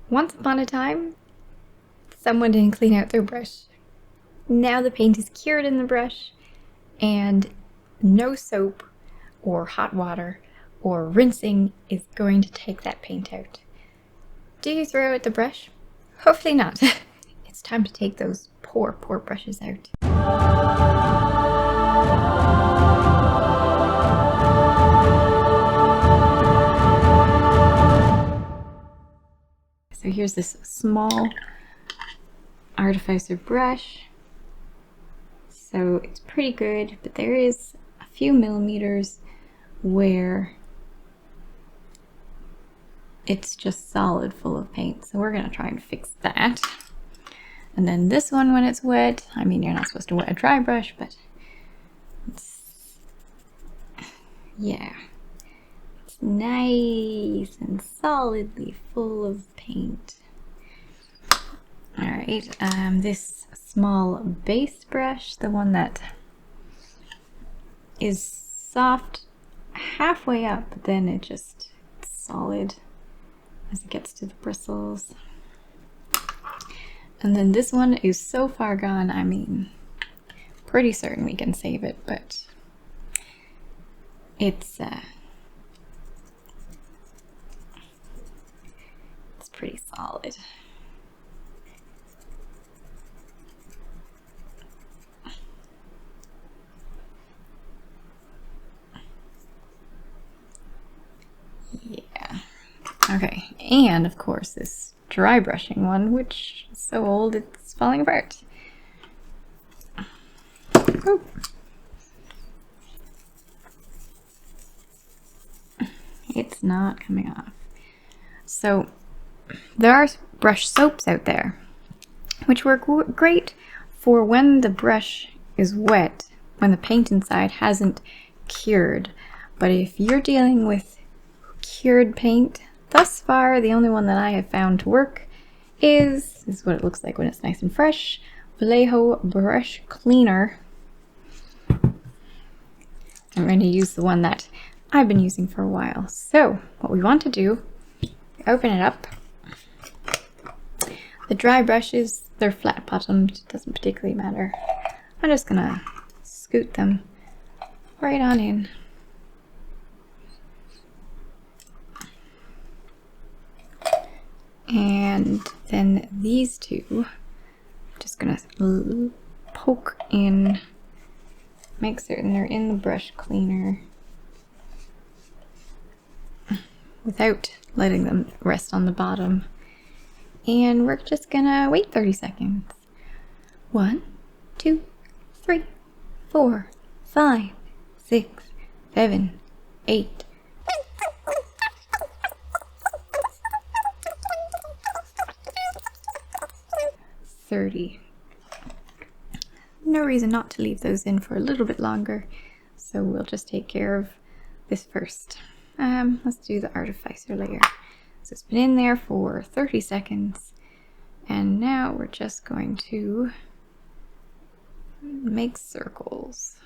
Once upon a time, someone didn't clean out their brush. Now the paint is cured in the brush, and no soap or hot water or rinsing is going to take that paint out. Do you throw out the brush? Hopefully not. It's time to take those poor brushes out. So here's this small artificer brush. So it's pretty good, but there is a few millimeters where it's just solid full of paint. So we're gonna try and fix that. And then this one, when it's wet, I mean, you're not supposed to wet a dry brush, but yeah, it's nice and solidly full of paint. All right, this small base brush, the one that is soft halfway up, but then it's solid as it gets to the bristles. And then this one is so far gone, I mean, pretty certain we can save it, but it's pretty solid. Yeah. Okay, and of course this dry brushing one, which is so old it's falling apart. Ooh. It's not coming off. So there are brush soaps out there which work great for when the brush is wet, when the paint inside hasn't cured. But if you're dealing with cured paint, thus far the only one that I have found to work is this is what it looks like when it's nice and fresh. Vallejo Brush Cleaner. I'm going to use the one that I've been using for a while. So what we want to do, open it up. The dry brushes, they're flat bottomed, it doesn't particularly matter. I'm just gonna scoot them right on in. And then these two, I'm just gonna poke in, make certain they're in the brush cleaner without letting them rest on the bottom. And we're just gonna wait 30 seconds. 1, 2, 3, 4, 5, 6, 7, 8. 30. No reason not to leave those in for a little bit longer, so we'll just take care of this first. Let's do the artificer layer. So it's been in there for 30 seconds, and now we're just going to make circles.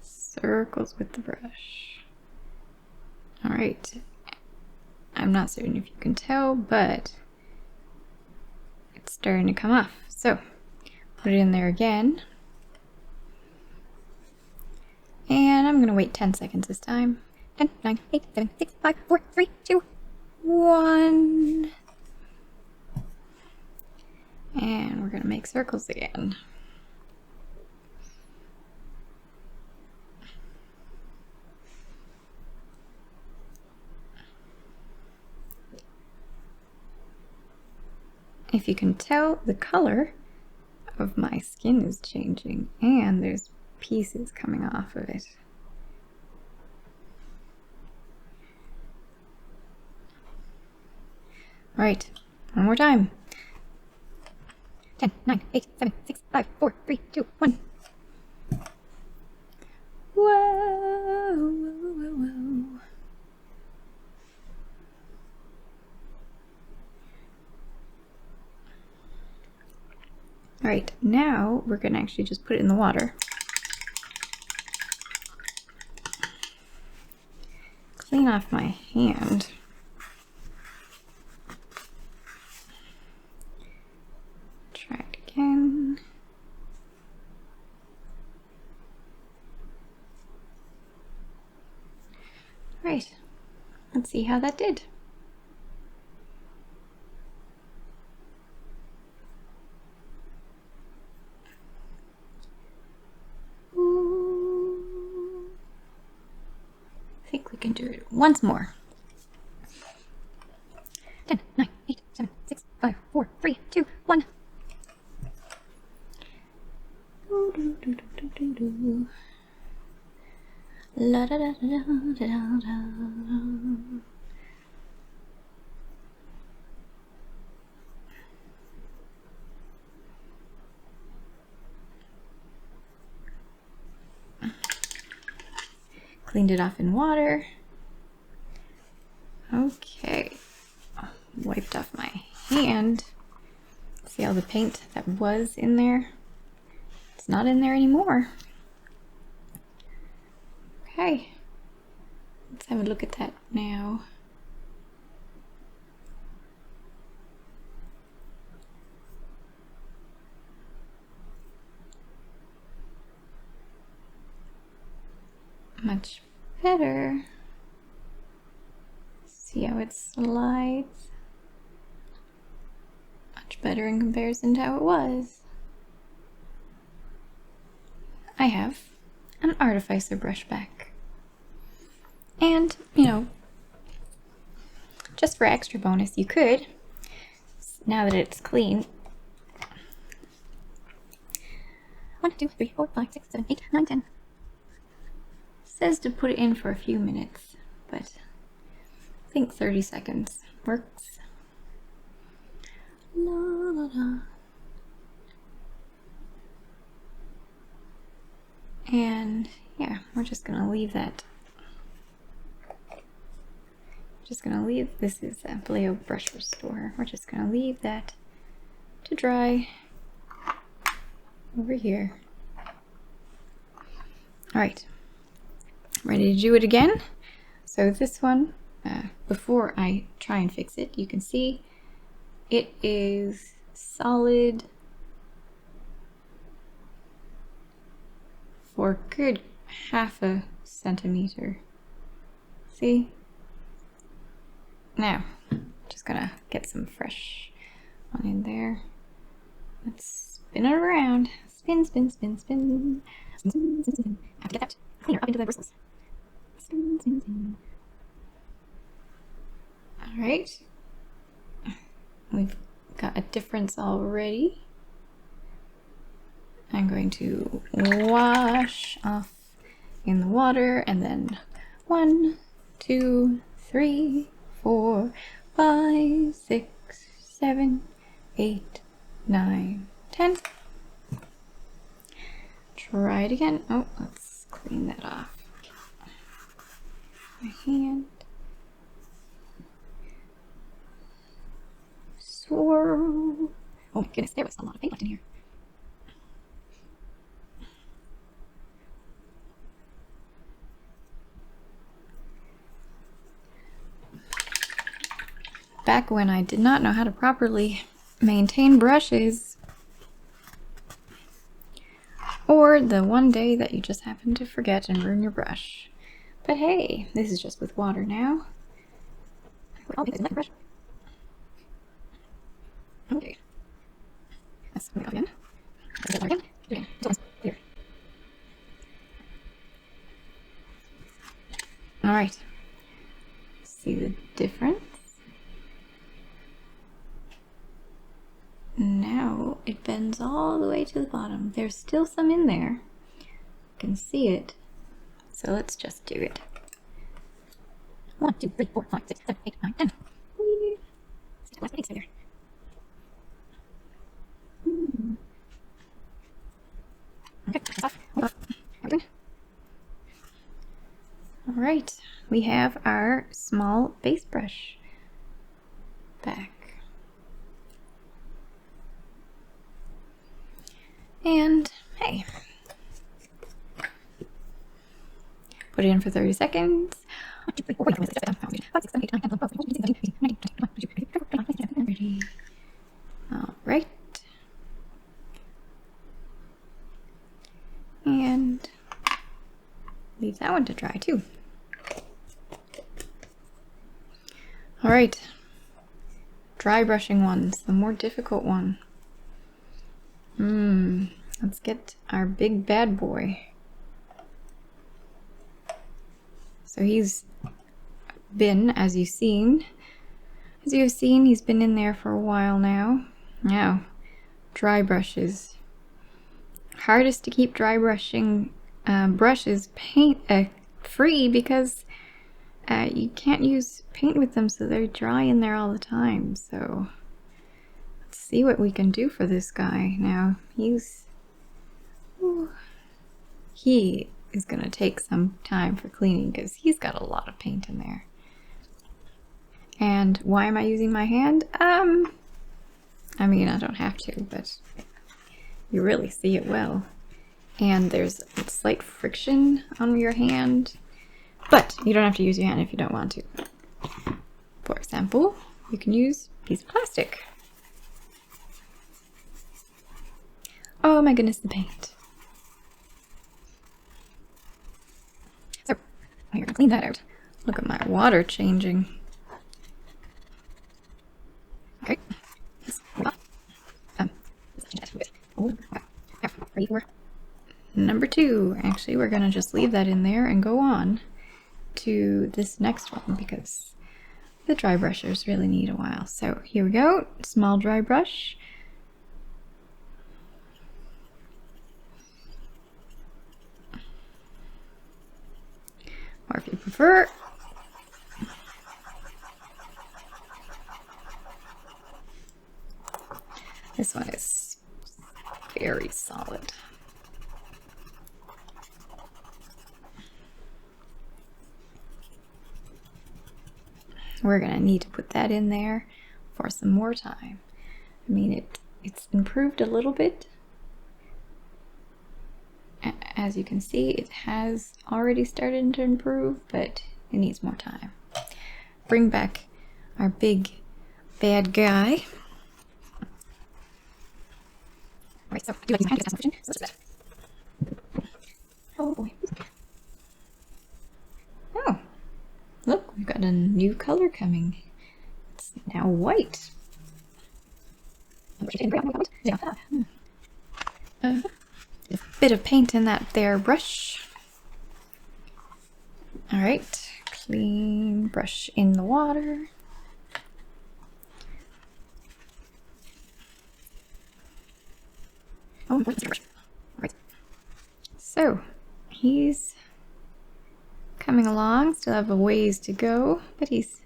Circles with the brush. All right, I'm not certain if you can tell, but it's starting to come off. So put it in there again. And I'm gonna wait 10 seconds this time. 10, 9, 8, 7, 6, 5, 4, 3, 2, 1. And we're gonna make circles again. If you can tell, the color of my skin is changing, and there's pieces coming off of it. All right, one more time. 10, 9, 8, 7, 6, 5, 4, 3, 2, 1. Whoa, whoa, whoa, whoa. All right, now we're gonna actually just put it in the water. clean off my hand. Try it again. Right, let's see how that did. I think we can do it once more. 10, 9, 8, 7, 6, 5, 4, 3, 2, 1. La da da da da da da. Cleaned it off in water. Okay, wiped off my hand. See all the paint that was in there? It's not in there anymore. Okay, let's have a look at that now. Much better. See how it slides? Much better in comparison to how it was. I have an artificer brush back. And, you know, just for extra bonus, you could, now that it's clean, 1, 2, 3, 4, 5, 6, 7, 8, 9, 10. Says to put it in for a few minutes, but I think 30 seconds works. La, la, la. And yeah, we're just gonna leave that. Just gonna leave, this is a Vallejo Brush Restorer. We're just gonna leave that to dry over here. All right, ready to do it again? So this one, before I try and fix it, you can see it is solid for a good ½ centimeter. See? Now, just gonna get some fresh on in there. Let's spin it around. Spin, spin, spin, spin. Spin, spin, spin, spin. I have to get that cleaner up into the bristles. Spin, spin, spin. Alright. We've got a difference already. I'm going to wash off in the water and then 1, 2, 3, 4, 5, 6, 7, 8, 9, 10. Try it again. Oh, let's clean that off. My hand. Swirl. Oh my goodness, there was a lot of paint left in here. Back when I did not know how to properly maintain brushes, or the one day that you just happen to forget and ruin your brush. But hey, this is just with water now. Oh, there's another brush. Okay. Let's go again. Let's go again. Okay. Here. All right. See the difference? Now it bends all the way to the bottom. There's still some in there. You can see it. So let's just do it. 1, 2, 3, 4, 5, 6, 7, 8, 9, 10. Last piece right there. Okay, that's off. Hold off. All right, we have our small base brush back. And hey, put it in for 30 seconds. All right. And leave that one to dry too. All right. Dry brushing ones, the more difficult one. Let's get our big bad boy. So he's been, as you've seen, he's been in there for a while now. Now, dry brushes. Hardest to keep dry brushing brushes paint free because you can't use paint with them, so they're dry in there all the time. So let's see what we can do for this guy. Now he is gonna take some time for cleaning because he's got a lot of paint in there. And why am I using my hand? I mean, I don't have to, but you really see it well. And there's a slight friction on your hand, but you don't have to use your hand if you don't want to. For example, you can use a piece of plastic. Oh my goodness, the paint. So, you're gonna clean that out. Look at my water changing. Okay. Ready for number 2. Actually, we're gonna just leave that in there and go on to this next one because the dry brushers really need a while. So here we go, small dry brush. Or if you prefer, this one is very solid. We're gonna need to put that in there for some more time. I mean, it's improved a little bit. As you can see, it has already started to improve, but it needs more time. Bring back our big bad guy. Alright, so do you like my hand to get some friction? Oh boy. Oh, look, we've got a new color coming. It's now white. A bit of paint in that there brush. Alright, clean brush in the water. Oh, right. So he's coming along, still have a ways to go, but he's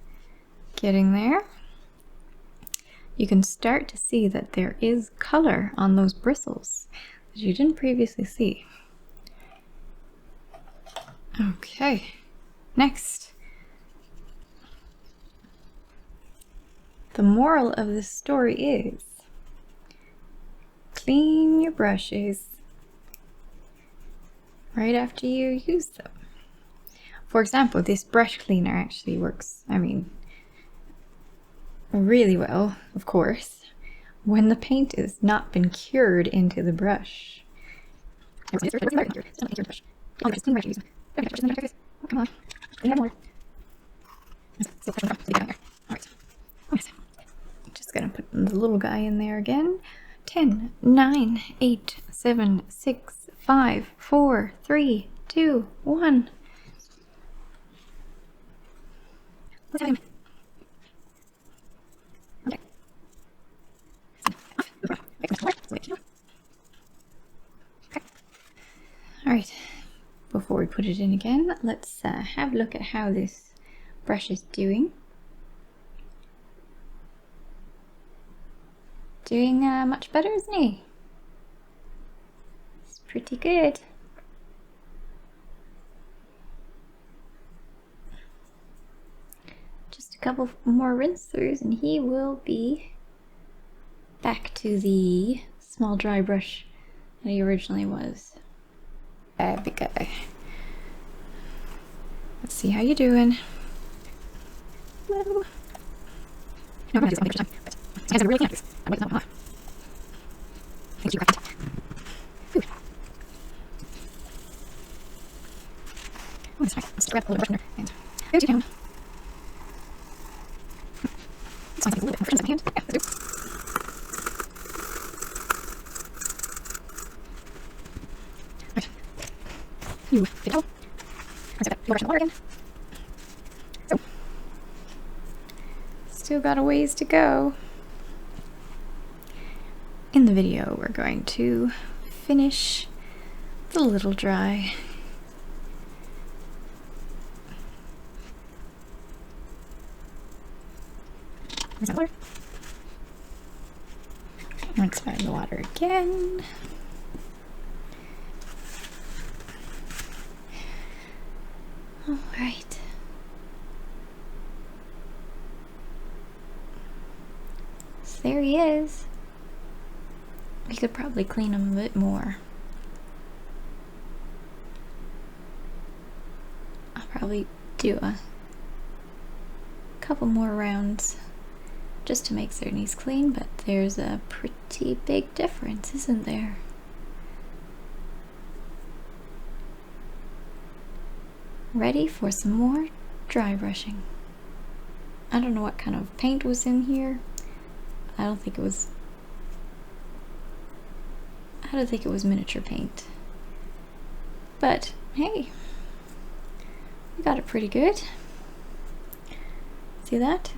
getting there. You can start to see that there is color on those bristles that you didn't previously see. Okay, next. The moral of this story is clean your brushes right after you use them. For example, this brush cleaner actually works, I mean, really well, of course, when the paint has not been cured into the brush. Come on, just gonna put the little guy in there again. 10, 9, 8, 7, 6, 5, 4, 3, 2, 1. Let's have him. Okay. Alright, before we put it in again, let's have a look at how this brush is doing. Doing much better, isn't he? It's pretty good. Just a couple more rinse throughs and he will be back to the small dry brush that he originally was. Big guy. Let's see how you're doing. Hello. No, I'm gonna do this one time. But these guys are really clean at this. I'm waiting on. Thank you, Racket. Ooh. Oh, that's right. Let's grab a little brush cleaner and go to town. This one's a little bit more friends at my hand. Yeah, let's do. Right. You big towel. Rinse out that your brush in the water again. So, still got a ways to go. In the video, we're going to finish the little dry. Rinse out the water. Rinse out the water again. All right. So there he is. We could probably clean him a bit more. I'll probably do a couple more rounds just to make certain he's clean, but there's a pretty big difference, isn't there? Ready for some more dry brushing. I don't know what kind of paint was in here. I don't think it was miniature paint. But hey, we got it pretty good. See that?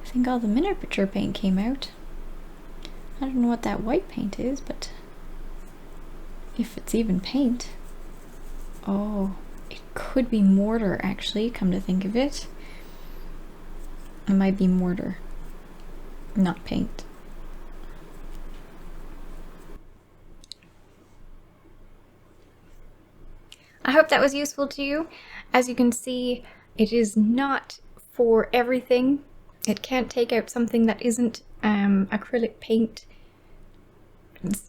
I think all the miniature paint came out. I don't know what that white paint is, but if it's even paint. Oh, it could be mortar actually, come to think of it. It might be mortar, not paint. I hope that was useful to you. As you can see, it is not for everything. It can't take out something that isn't acrylic paint.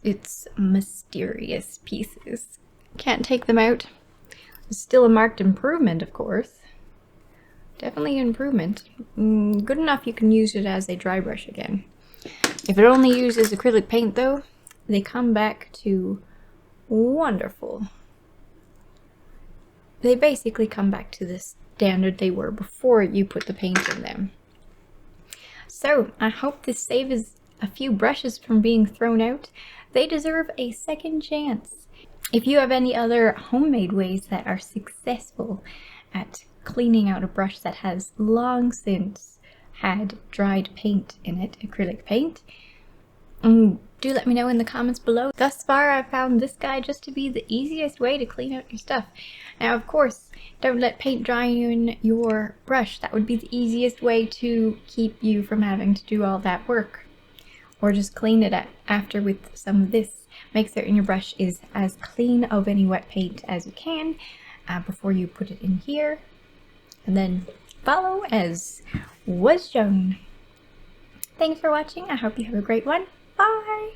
It's mysterious pieces. Can't take them out. It's still a marked improvement, of course. Definitely an improvement. Good enough you can use it as a dry brush again. If it only uses acrylic paint though, they come back to wonderful. They basically come back to the standard they were before you put the paint in them. So I hope this saves a few brushes from being thrown out. They deserve a second chance. If you have any other homemade ways that are successful at cleaning out a brush that has long since had dried paint in it, acrylic paint, do let me know in the comments below. Thus far, I've found this guy just to be the easiest way to clean out your stuff. Now, of course, don't let paint dry in your brush. That would be the easiest way to keep you from having to do all that work. Or just clean it after with some of this. Make certain your brush is as clean of any wet paint as you can before you put it in here. And then follow as was shown. Thanks for watching. I hope you have a great one. Bye!